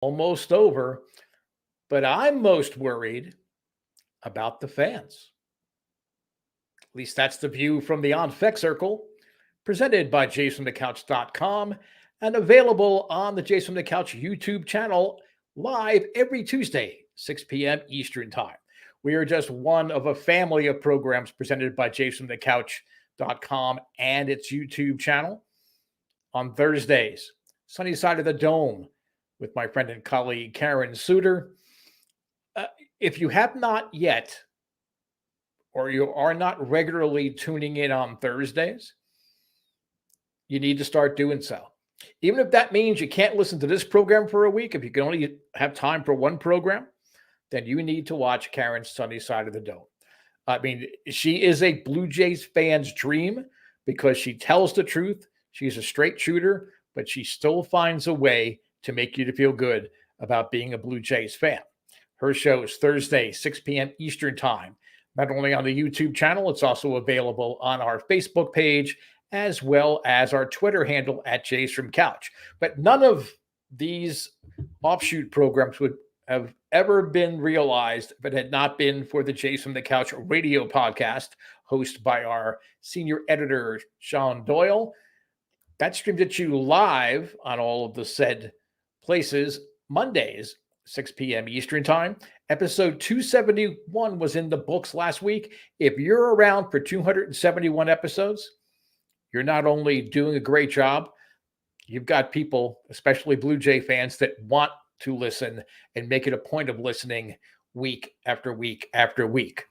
almost over, but I'm most worried about the fans. At least that's the view from the On Fek Circle, presented by JFtC and available on the Jason the Couch YouTube channel live every Tuesday, 6 p.m. Eastern Time. We are just one of a family of programs presented by JFtC and its YouTube channel. On Thursdays, Sunny Side of the Dome with my friend and colleague Karen Suter. If you have not yet, or you are not regularly tuning in on Thursdays, you need to start doing so. Even if that means you can't listen to this program for a week, if you can only have time for one program, then you need to watch Karen's Sunny Side of the Dome. I mean, she is a Blue Jays fan's dream because she tells the truth. She's a straight shooter, but she still finds a way to make you to feel good about being a Blue Jays fan. Her show is Thursday, 6 p.m. Eastern Time. Not only on the YouTube channel, it's also available on our Facebook page, as well as our Twitter handle at Jays from Couch. But none of these offshoot programs would have ever been realized if it had not been for the Jays from the Couch radio podcast, hosted by our senior editor, Sean Doyle. That streamed at you live on all of the said places Mondays, 6 p.m. Eastern Time. Episode 271 was in the books last week. If you're around for 271 episodes, you're not only doing a great job, you've got people, especially Blue Jay fans, that want to listen and make it a point of listening week after week after week.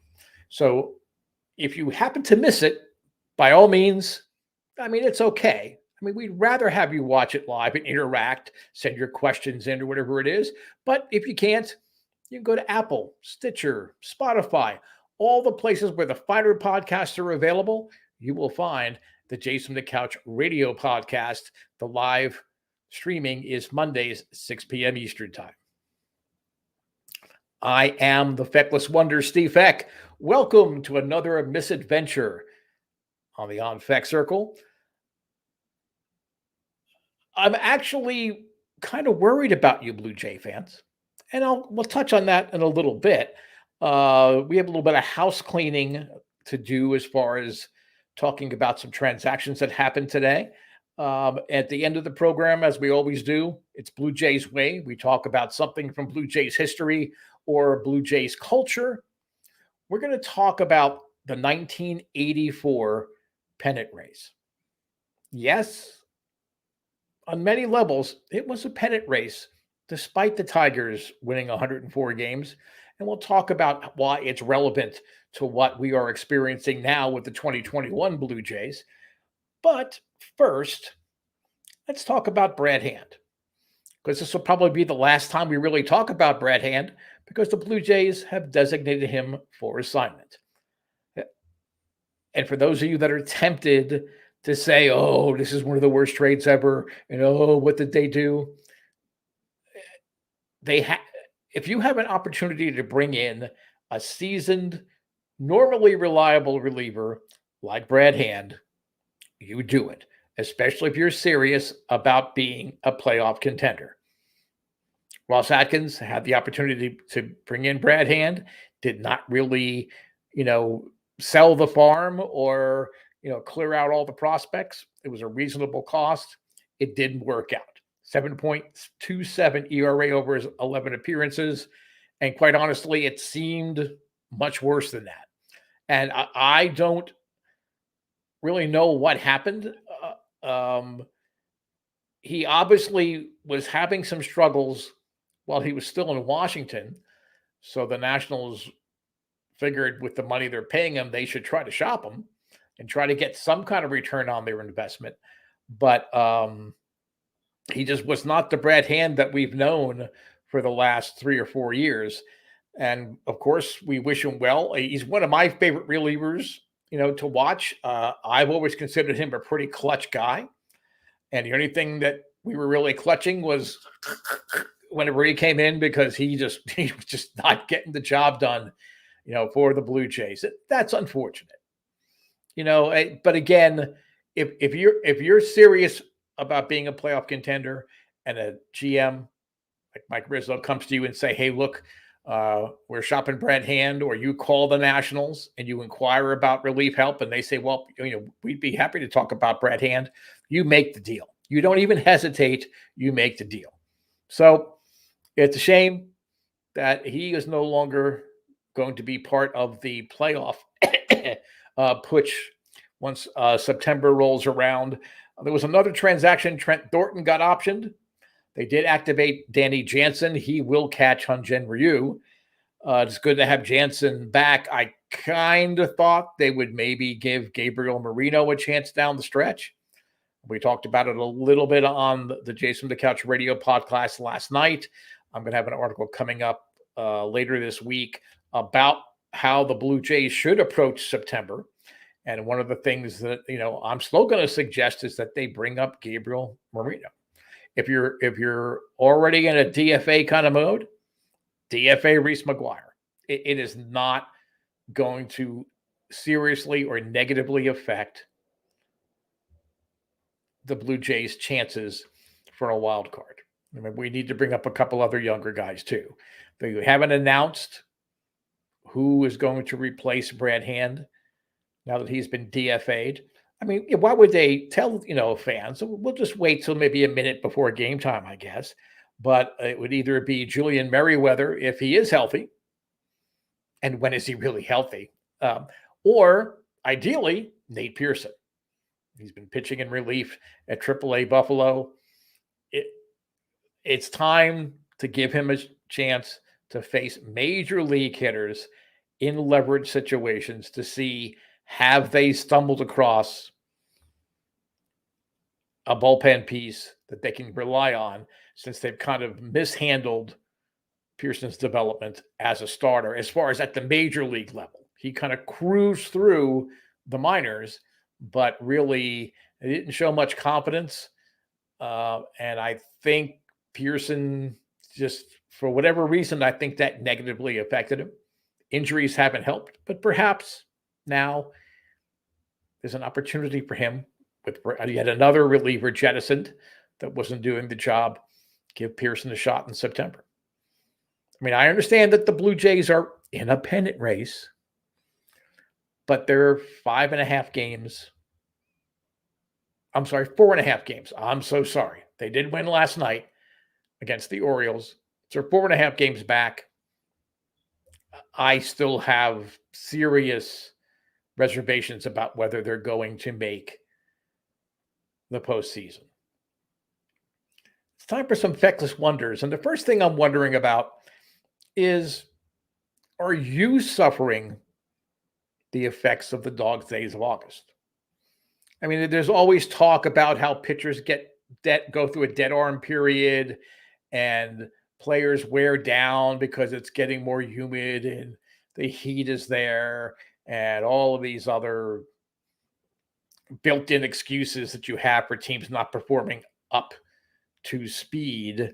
So if you happen to miss it, by all means, I mean, it's okay. I mean, we'd rather have you watch it live and interact, send your questions in or whatever it is. But if you can't, you can go to Apple, Stitcher, Spotify, all the places where the finer podcasts are available. You will find the Jays from the Couch radio podcast. The live streaming is Mondays, 6 p.m. Eastern Time. I am the Feckless Wonder, Steve Fek. Welcome to another misadventure on the On Fek Circle. I'm actually kind of worried about you Blue Jay fans, and we'll touch on that in a little bit. We have a little bit of house cleaning to do as far as talking about some transactions that happened today. At the end of the program, as we always do, it's Blue Jays Way. We talk about something from Blue Jays history or Blue Jays culture. We're going to talk about the 1984 pennant race. Yes, on many levels, it was a pennant race, despite the Tigers winning 104 games. And we'll talk about why it's relevant to what we are experiencing now with the 2021 Blue Jays. But first, let's talk about Brad Hand, because this will probably be the last time we really talk about Brad Hand, because the Blue Jays have designated him for assignment. And for those of you that are tempted to say, oh, this is one of the worst trades ever, and oh, what did they do? If you have an opportunity to bring in a seasoned, normally reliable reliever like Brad Hand, you do it, especially if you're serious about being a playoff contender. Ross Atkins had the opportunity to bring in Brad Hand, did not really, sell the farm or, clear out all the prospects. It was a reasonable cost. It didn't work out. 7.27 ERA over his 11 appearances. And quite honestly, it seemed much worse than that. And I don't really know what happened. He obviously was having some struggles while he was still in Washington. So the Nationals figured with the money they're paying him, they should try to shop him and try to get some kind of return on their investment. But he just was not the Brad Hand that we've known for the last 3 or 4 years. And of course, we wish him well. He's one of my favorite relievers, to watch. I've always considered him a pretty clutch guy. And the only thing that we were really clutching was whenever he came in, because he was just not getting the job done, for the Blue Jays. That's unfortunate. But again, if you're serious about being a playoff contender and a GM Like Mike Rizzo comes to you and say, hey, look, we're shopping Brad Hand, or you call the Nationals and you inquire about relief help, and they say, well, we'd be happy to talk about Brad Hand. You make the deal. You don't even hesitate. You make the deal. So it's a shame that he is no longer going to be part of the playoff push once September rolls around. There was another transaction. Trent Thornton got optioned. They did activate Danny Jansen. He will catch Hyun-Jin Ryu. It's good to have Jansen back. I kind of thought they would maybe give Gabriel Marino a chance down the stretch. We talked about it a little bit on the Jason the Couch radio podcast last night. I'm going to have an article coming up later this week about how the Blue Jays should approach September. And one of the things that, I'm still going to suggest is that they bring up Gabriel Marino. If you're already in a DFA kind of mode, DFA Reese McGuire. It is not going to seriously or negatively affect the Blue Jays' chances for a wild card. I mean, we need to bring up a couple other younger guys too. They haven't announced who is going to replace Brad Hand now that he's been DFA'd. I mean, why would they tell, fans? We'll just wait till maybe a minute before game time, I guess. But it would either be Julian Merriweather if he is healthy, and when is he really healthy? Or ideally, Nate Pearson. He's been pitching in relief at AAA Buffalo. It's time to give him a chance to face major league hitters in leverage situations to see, have they stumbled across a bullpen piece that they can rely on, since they've kind of mishandled Pearson's development as a starter as far as at the major league level. He kind of cruised through the minors, but really it didn't show much confidence. And I think Pearson, just for whatever reason, I think that negatively affected him. Injuries haven't helped, but perhaps now there's an opportunity for him with yet another reliever jettisoned that wasn't doing the job. Give Pearson a shot in September. I mean, I understand that the Blue Jays are in a pennant race, but they're 5.5 games. I'm sorry, 4.5 games. I'm so sorry. They did win last night against the Orioles. So 4.5 games back. I still have serious reservations about whether they're going to make the postseason. It's time for some feckless wonders. And the first thing I'm wondering about is, are you suffering the effects of the dog days of August? I mean, there's always talk about how pitchers go through a dead arm period and players wear down because it's getting more humid and the heat is there and all of these other built-in excuses that you have for teams not performing up to speed.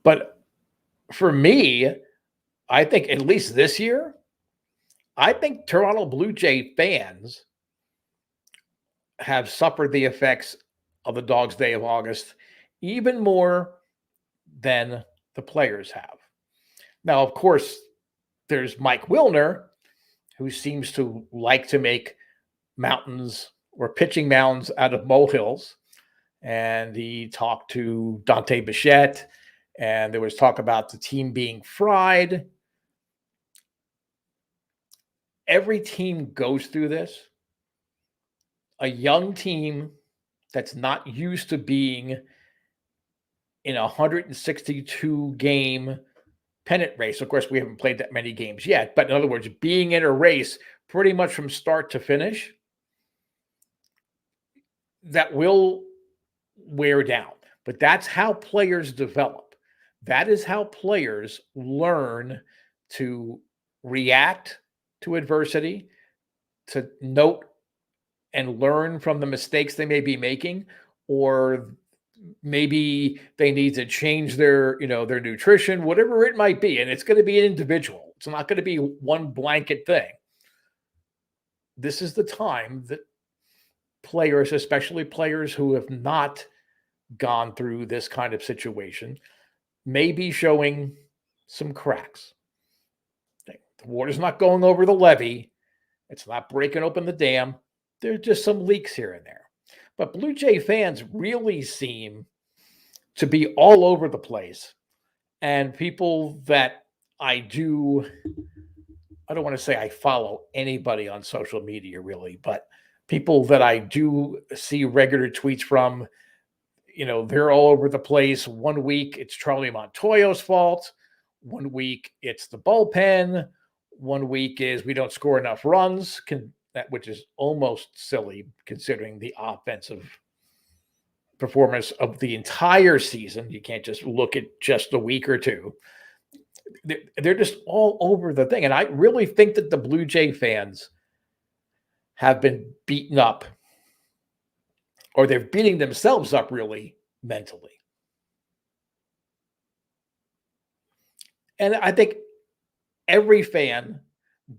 But for me, I think at least this year, I think Toronto Blue Jay fans have suffered the effects of the Dog's Day of August even more than the players have. Now, of course, there's Mike Wilner, who seems to like to make mountains or pitching mounds out of molehills. And he talked to Dante Bichette, and there was talk about the team being fried. Every team goes through this. A young team that's not used to being in a 162 game pennant race. Of course, we haven't played that many games yet, but in other words, being in a race pretty much from start to finish, that will wear down. But that's how players develop. That is how players learn to react to adversity, to note and learn from the mistakes they may be making, or maybe they need to change their nutrition, whatever it might be. And it's going to be an individual. It's not going to be one blanket thing. This is the time that players, especially players who have not gone through this kind of situation, may be showing some cracks. The water's not going over the levee. It's not breaking open the dam. There's just some leaks here and there. But Blue Jay fans really seem to be all over the place. And people that I don't want to say I follow anybody on social media really, but people that I do see regular tweets from, they're all over the place. One week it's Charlie Montoyo's fault. One week it's the bullpen. One week is we don't score enough runs, which is almost silly considering the offensive performance of the entire season. You can't just look at just a week or two. They're just all over the thing. And I really think that the Blue Jay fans have been beaten up, or they're beating themselves up really mentally. And I think every fan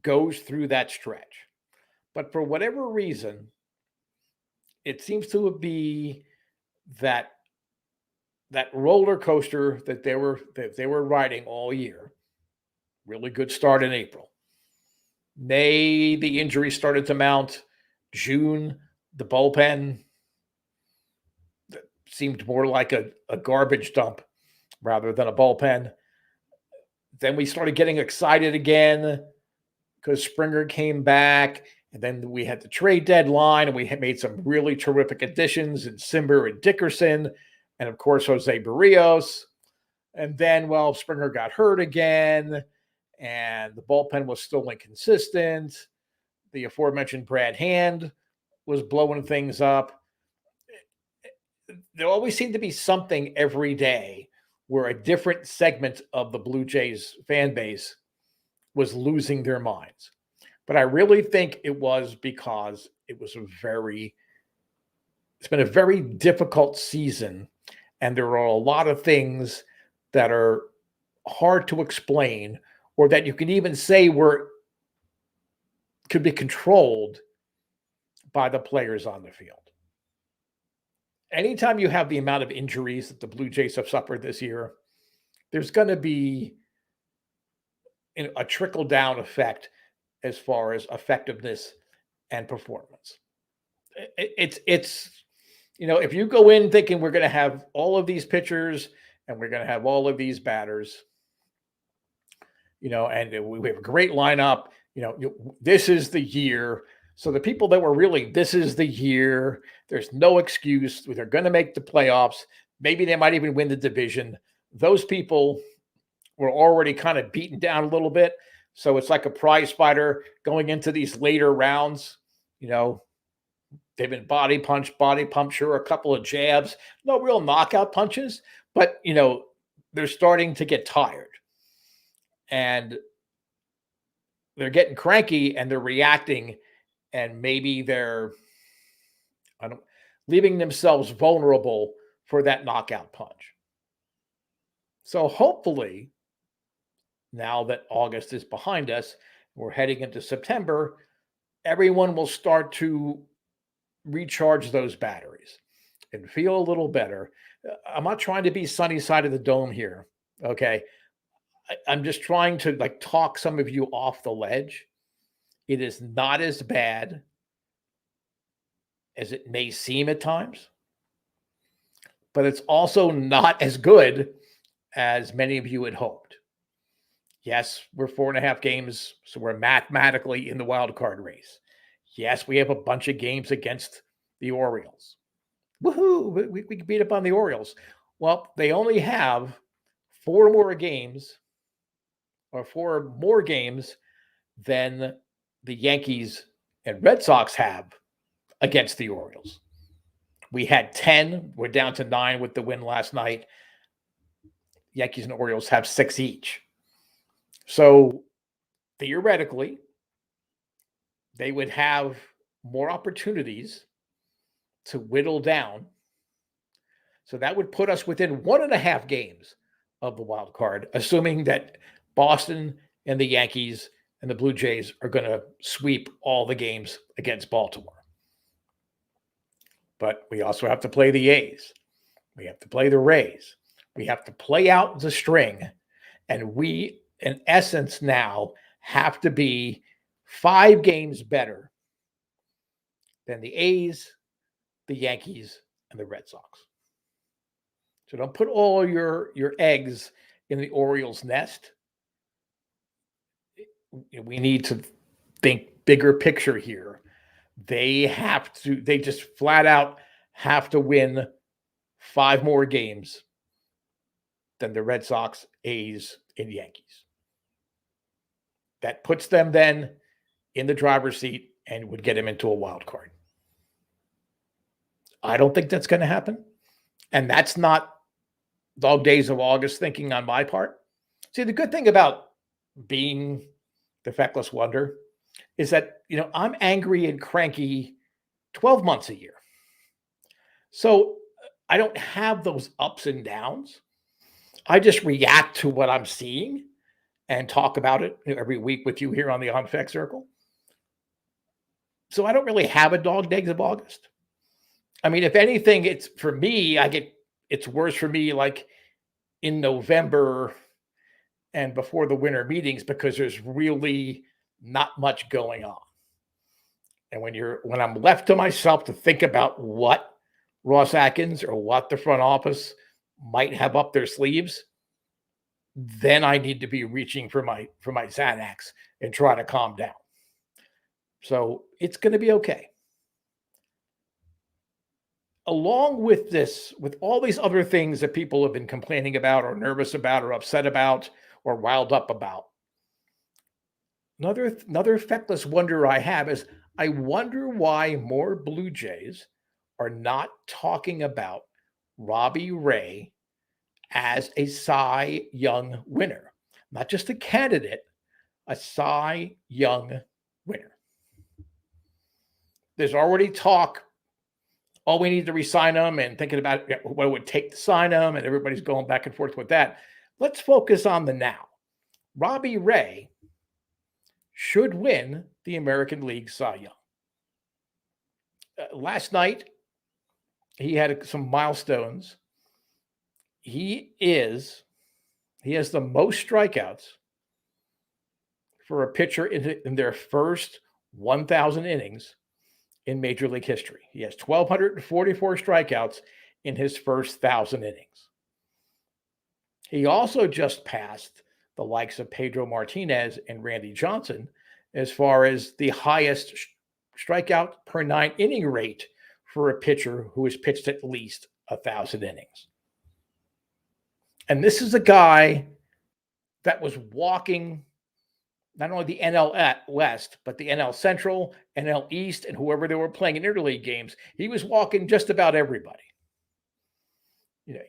goes through that stretch. But for whatever reason, it seems to be that roller coaster that they were riding all year. Really good start in April. May, the injuries started to mount. June, the bullpen seemed more like a garbage dump rather than a bullpen. Then we started getting excited again because Springer came back. And then we had the trade deadline, and we had made some really terrific additions in Simber and Dickerson, and of course, Jose Barrios. And then, Springer got hurt again, and the bullpen was still inconsistent. The aforementioned Brad Hand was blowing things up. There always seemed to be something every day where a different segment of the Blue Jays fan base was losing their minds. But I really think it was because it's been a very difficult season, and there are a lot of things that are hard to explain, or that you can even say could be controlled by the players on the field. Anytime you have the amount of injuries that the Blue Jays have suffered this year, there's going to be a trickle-down effect as far as effectiveness and performance. It's if you go in thinking we're going to have all of these pitchers and we're going to have all of these batters, and we have a great lineup, this is the year. So the people that were really, this is the year, there's no excuse. They're going to make the playoffs. Maybe they might even win the division. Those people were already kind of beaten down a little bit. So it's like a prize fighter going into these later rounds. They've been body pumped, sure, a couple of jabs, no real knockout punches, but, they're starting to get tired. And they're getting cranky and they're reacting, and maybe they're leaving themselves vulnerable for that knockout punch. So hopefully, now that August is behind us, we're heading into September, everyone will start to recharge those batteries and feel a little better. I'm not trying to be sunny side of the dome here, okay? I'm just trying to talk some of you off the ledge. It is not as bad as it may seem at times, but it's also not as good as many of you had hoped. Yes, we're 4.5 games, so we're mathematically in the wild card race. Yes, we have a bunch of games against the Orioles. Woohoo! We can beat up on the Orioles. Well, they only have 4 more games than the Yankees and Red Sox have against the Orioles. We had 10. We're down to 9 with the win last night. Yankees and Orioles have 6 each. So theoretically, they would have more opportunities to whittle down. So that would put us within 1.5 games of the wild card, assuming that Boston and the Yankees and the Blue Jays are going to sweep all the games against Baltimore. But we also have to play the A's. We have to play the Rays. We have to play out the string. And we, in essence, now have to be 5 games better than the A's, the Yankees, and the Red Sox. So don't put all your eggs in the Orioles' nest. We need to think bigger picture here. They just flat out have to win 5 more games than the Red Sox, A's, and Yankees. That puts them then in the driver's seat and would get them into a wild card. I don't think that's going to happen. And that's not dog days of August thinking on my part. See, the good thing about being the feckless wonder is that, I'm angry and cranky 12 months a year. So I don't have those ups and downs. I just react to what I'm seeing and talk about it every week with you here on the On Fek Circle. So I don't really have a dog days of August. I mean, if anything, it's for me, it's worse for me like in November and before the winter meetings because there's really not much going on. And when I'm left to myself to think about what Ross Atkins or what the front office might have up their sleeves, then I need to be reaching for my Xanax and try to calm down. So it's going to be okay. Along with this, with all these other things that people have been complaining about or nervous about or upset about or riled up about, another feckless wonder I have is I wonder why more Blue Jays are not talking about Robbie Ray as a Cy Young winner. Not just a candidate, a Cy Young winner. There's already talk, we need to re-sign him and thinking about what it would take to sign him, and everybody's going back and forth with that. Let's focus on the now. Robbie Ray should win the American League Cy Young. Last night, he had some milestones. He has the most strikeouts for a pitcher in their first 1,000 innings in Major League history. He has 1,244 strikeouts in his first 1,000 innings. He also just passed the likes of Pedro Martinez and Randy Johnson as far as the highest strikeout per 9 inning rate for a pitcher who has pitched at least 1,000 innings. And this is a guy that was walking not only the NL West, but the NL Central, NL East, and whoever they were playing in interleague games. He was walking just about everybody.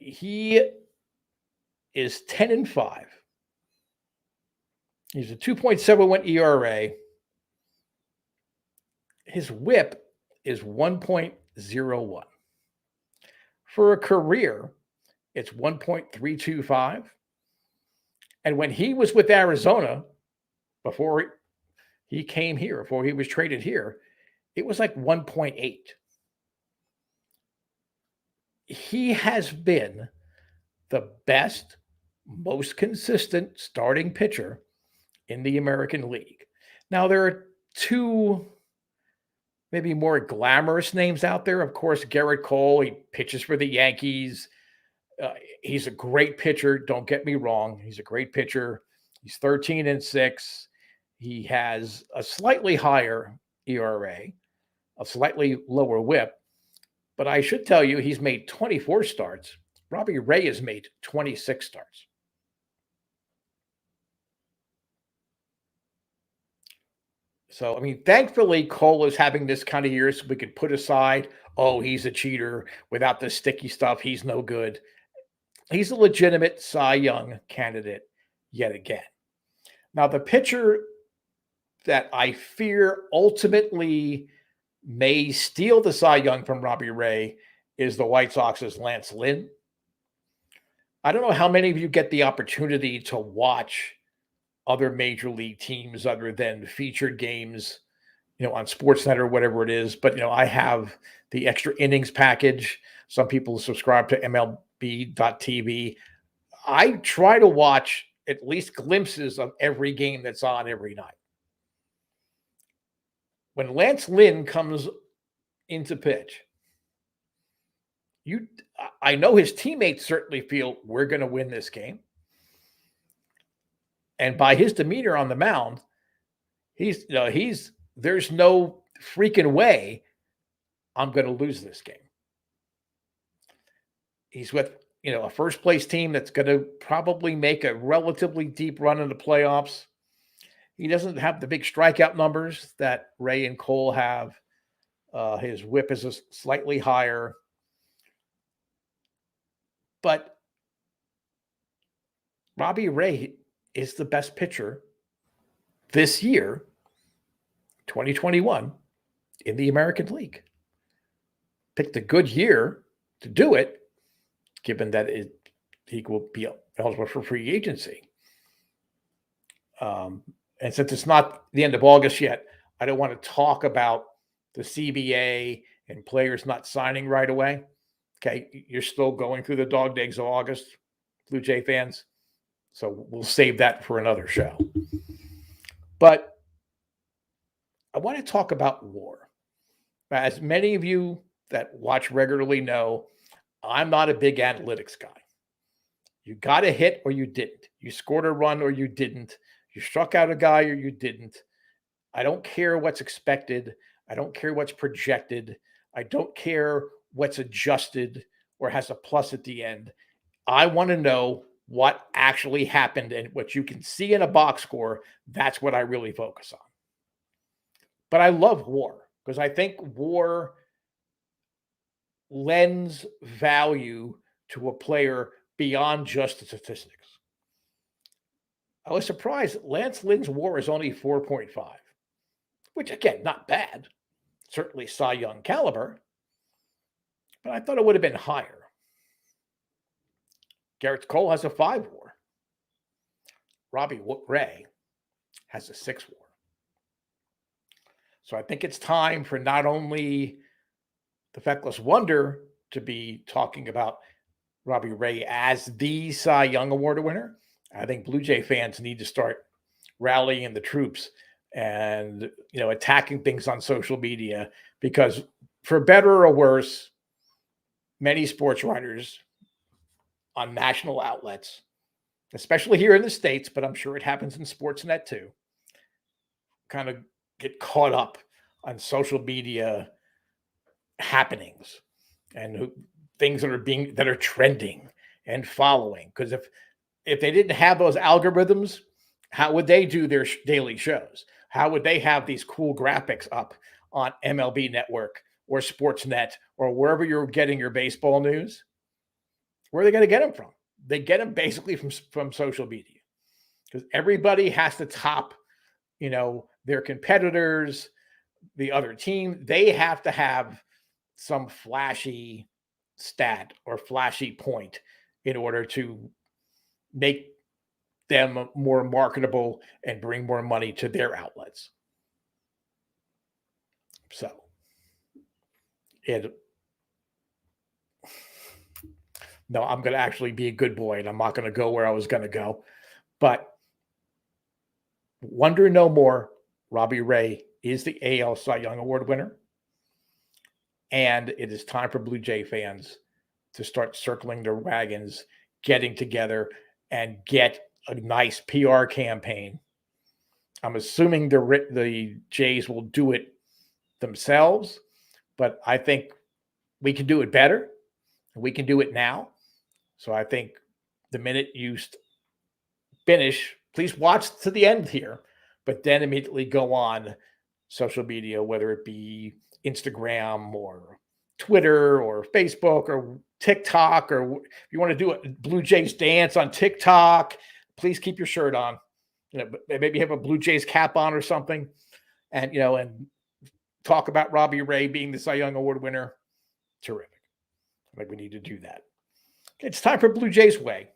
He is 10-5. He's a 2.71 ERA. His WHIP is 1.01. For a career, it's 1.325. And when he was with Arizona, before he came here, before he was traded here, it was like 1.8. He has been the best, most consistent starting pitcher in the American League. Now, there are 2 maybe more glamorous names out there. Of course, Garrett Cole, he pitches for the Yankees. He's a great pitcher. Don't get me wrong. He's a great pitcher. He's 13-6. He has a slightly higher ERA, a slightly lower WHIP. But I should tell you, he's made 24 starts. Robbie Ray has made 26 starts. So, I mean, thankfully, Cole is having this kind of year so we could put aside, he's a cheater. Without the sticky stuff, he's no good. He's a legitimate Cy Young candidate yet again. Now, the pitcher that I fear ultimately may steal the Cy Young from Robbie Ray is the White Sox's Lance Lynn. I don't know how many of you get the opportunity to watch other major league teams other than featured games, on SportsNet or whatever it is. But, I have the extra innings package. Some people subscribe to MLB.TV. I try to watch at least glimpses of every game that's on every night. When Lance Lynn comes into pitch, I know his teammates certainly feel we're going to win this game. And by his demeanor on the mound, there's no freaking way I'm going to lose this game. He's with, a first place team that's going to probably make a relatively deep run in the playoffs. He doesn't have the big strikeout numbers that Ray and Cole have. His whip is slightly higher. But Robbie Ray is the best pitcher this year, 2021, in the American League. Picked a good year to do it, given that he will be eligible for free agency. And since it's not the end of August yet, I don't want to talk about the CBA and players not signing right away. Okay, you're still going through the dog days of August, Blue Jay fans. So we'll save that for another show. But I want to talk about WAR. As many of you that watch regularly know, I'm not a big analytics guy. You got a hit or you didn't. You scored a run or you didn't. You struck out a guy or you didn't. I don't care what's expected. I don't care what's projected. I don't care what's adjusted or has a plus at the end. I want to know what actually happened, and what you can see in a box score. That's what I really focus on. But I love WAR because I think WAR lends value to a player beyond just the statistics. I was surprised that Lance Lynn's WAR is only 4.5, which, again, not bad. Certainly Cy Young caliber, but I thought it would have been higher. Garrett Cole has a 5 WAR. Robbie Ray has a 6 WAR. So I think it's time for not only the Feckless Wonder to be talking about Robbie Ray as the Cy Young Award winner. I think Blue Jay fans need to start rallying the troops and, attacking things on social media, because for better or worse, many sports writers on national outlets, especially here in the States, but I'm sure it happens in Sportsnet too, kind of get caught up on social media happenings and things that are trending and following. Because if they didn't have those algorithms, how would they do their daily shows? How would they have these cool graphics up on MLB Network or Sportsnet or wherever you're getting your baseball news? Where are they going to get them from? They get them basically from social media, because everybody has to top, their competitors, the other team. They have to have some flashy stat or flashy point in order to make them more marketable and bring more money to their outlets. So no, I'm going to actually be a good boy, and I'm not going to go where I was going to go. But wonder no more, Robbie Ray is the AL Cy Young Award winner. And it is time for Blue Jay fans to start circling their wagons, getting together, and get a nice PR campaign. I'm assuming the Jays will do it themselves, but I think we can do it better. We can do it now. So I think the minute you finish, please watch to the end here, but then immediately go on social media, whether it be Instagram or Twitter or Facebook or TikTok, or if you want to do a Blue Jays dance on TikTok, please keep your shirt on. Maybe have a Blue Jays cap on or something, and and talk about Robbie Ray being the Cy Young Award winner. Terrific. I think we need to do that. It's time for Blue Jays Way.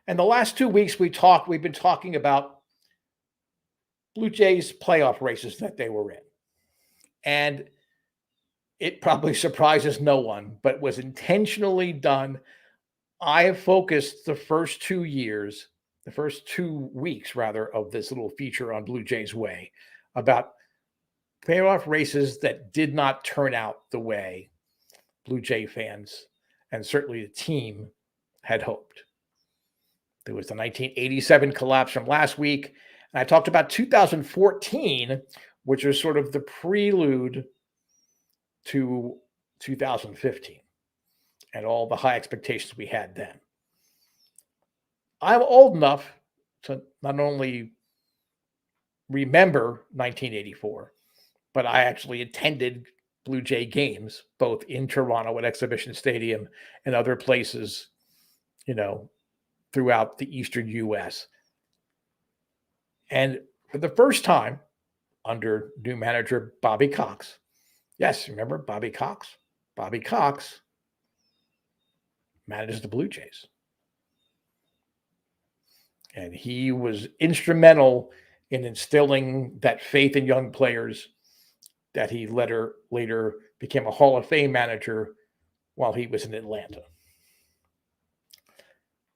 And the last 2 weeks we've been talking about Blue Jays playoff races that they were in. And it probably surprises no one, but was intentionally done I have focused the first 2 weeks rather, of this little feature on Blue Jays Way about playoff races that did not turn out the way Blue Jay fans and certainly the team had hoped. There was the 1987 collapse from last week. And I talked about 2014, which was sort of the prelude to 2015 and all the high expectations we had then. I'm old enough to not only remember 1984, but I actually attended Blue Jay games, both in Toronto at Exhibition Stadium and other places, throughout the Eastern U.S. And for the first time under new manager Bobby Cox, yes, remember Bobby Cox? Bobby Cox manages the Blue Jays. And he was instrumental in instilling that faith in young players that he later became a Hall of Fame manager while he was in Atlanta.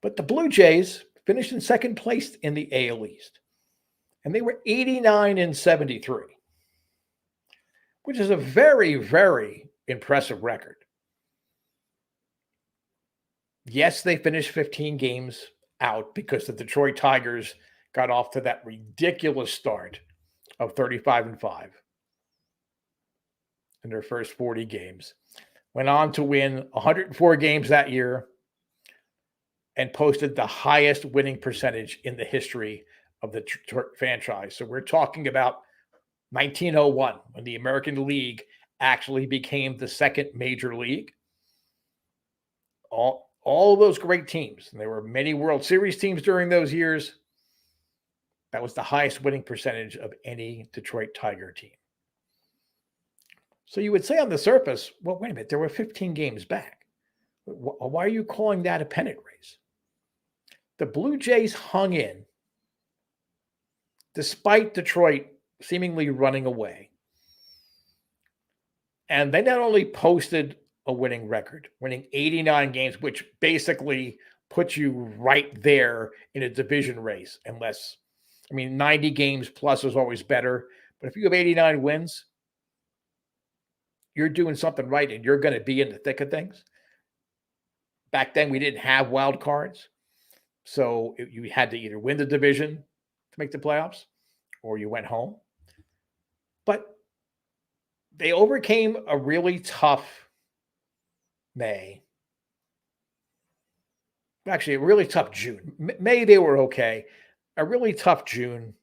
But the Blue Jays finished in second place in the AL East. And they were 89-73, which is a very, very impressive record. Yes, they finished 15 games out because the Detroit Tigers got off to that ridiculous start of 35-5 in their first 40 games. Went on to win 104 games that year and posted the highest winning percentage in the history of the franchise. So we're talking about 1901, when the American League actually became the second major league. All of those great teams, and there were many World Series teams during those years. That was the highest winning percentage of any Detroit Tiger team. So you would say on the surface, well, wait a minute, there were 15 games back. Why are you calling that a pennant race? The Blue Jays hung in despite Detroit seemingly running away. And they not only posted a winning record, winning 89 games, which basically puts you right there in a division race, 90 games plus is always better. But if you have 89 wins, you're doing something right and you're going to be in the thick of things. Back then, we didn't have wild cards. So you had to either win the division to make the playoffs or you went home. But they overcame a really tough May. Actually, a really tough June. May, they were okay. A really tough June.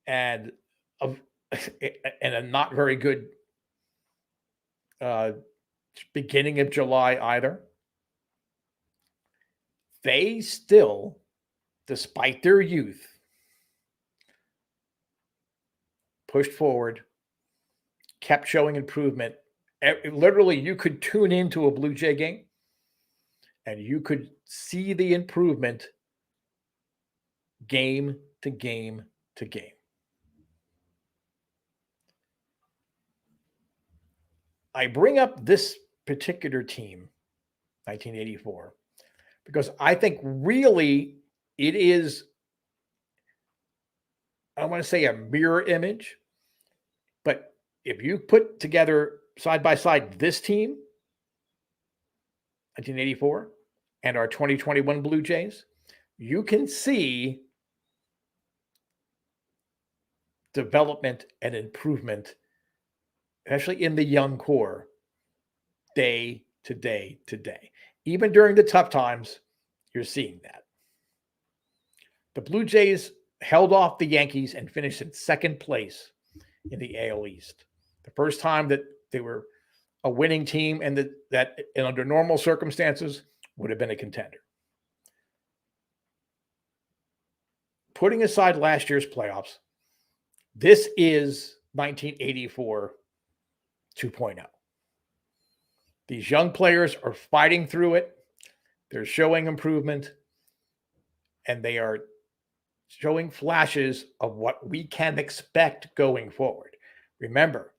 And a not very good beginning of July either. They still, despite their youth, pushed forward, kept showing improvement. Literally, you could tune into a Blue Jay game and you could see the improvement game to game to game. I bring up this particular team, 1984, because I think really it is, I don't want to say a mirror image, but if you put together side by side this team, 1984, and our 2021 Blue Jays, you can see development and improvement, especially in the young core, day to day to day. Even during the tough times, you're seeing that. The Blue Jays held off the Yankees and finished in second place in the AL East. The first time that they were a winning team and that under normal circumstances would have been a contender. Putting aside last year's playoffs, this is 1984 2.0. These young players are fighting through it. They're showing improvement, and they are showing flashes of what we can expect going forward. Remember,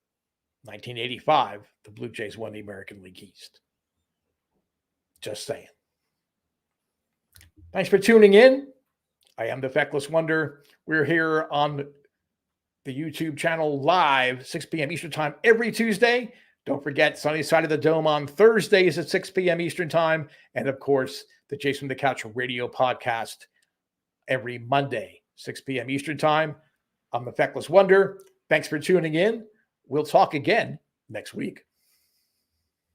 1985, the Blue Jays won the American League East. Just saying. Thanks for tuning in. I am the Feckless Wonder. We're here on the YouTube channel live, 6 p.m. Eastern Time every Tuesday. Don't forget Sunny Side of the Dome on Thursdays at 6 p.m. Eastern Time. And of course, the Jason from the Couch radio podcast every Monday, 6 p.m. Eastern Time. I'm the Feckless Wonder. Thanks for tuning in. We'll talk again next week.